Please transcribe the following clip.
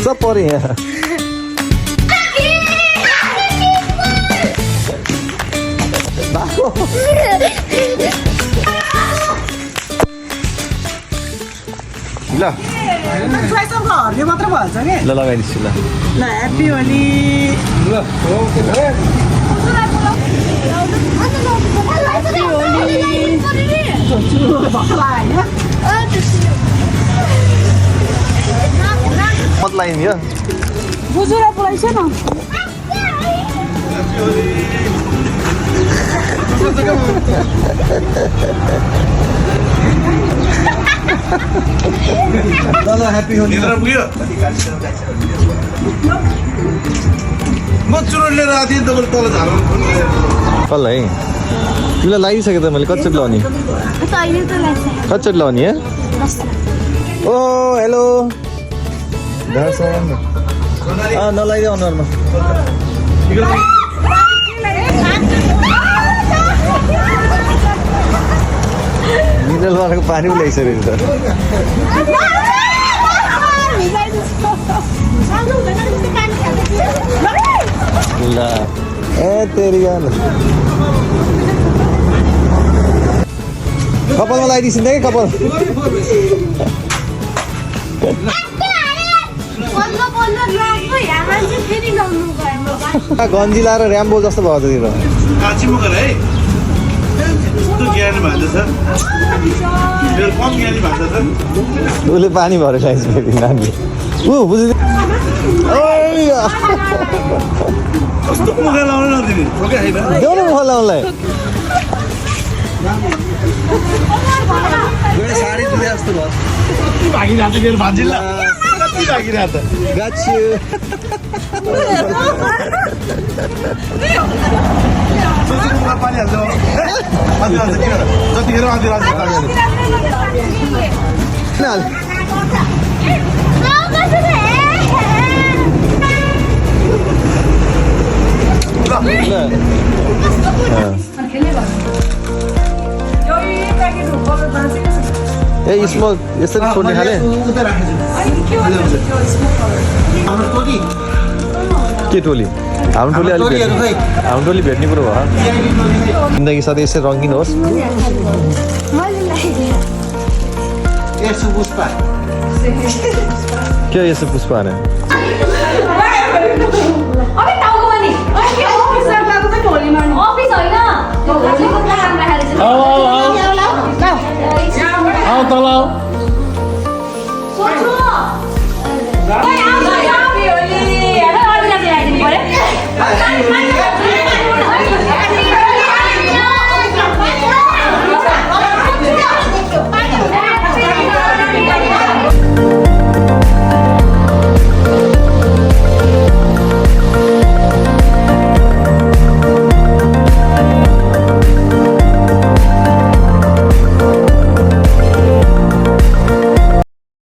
सब पऱ्यो यहाँ ल हर्ने मात्र भन्छ कि ल लगाइदिन्छु ल ल ह्याप्पी होली मत लगाइदियो बुजुरा बोलाइछ न ल ह्याप्पी होली म चुरोट लिएर आएको थिएँ तपाईँले तल झार्नु कल है तिमीलाई लगाइसक्यो त मैले कतिचोटि लगाउने कतिचोटि लगाउने है ओ हेलो नलाइदियो अनुहारमा मिनरल वाटरको पानी पनि ल्याइसकेको छ ल ए तेरी कपालमा लगाइदिन्छु कि कपाल गन्जी लाएर ऱ्याम्बो जस्तो भयो त तिम्रो काँची मुकर है यस्तो ज्ञानी भान्छ मेरो कम ज्ञानी भान्छ त उसले पानी भरेर ल्याइसकेको नानी ऊ बुझ्दै कस्तो मुखा लाउनु नदिने ठोकै होइन देऊ न मुख लाउनलाई साडी दुधे जस्तो भयो भागिरहेको मेरो भान्जिल्ला कति भागिरहेको त गाछु मुखमा पानी हाल्छ आधी हाल्छ किन जतिखेर आधी हाल्छ ए स्मोक यसरी छोड्ने खाले के टोली हाम्रो टोली अलिक हाम्रो टोली भेट्ने कुरो भयो जिन्दगी सधैँ यसरी रङ्गिन होस् के यसो पुष्पा होइन तल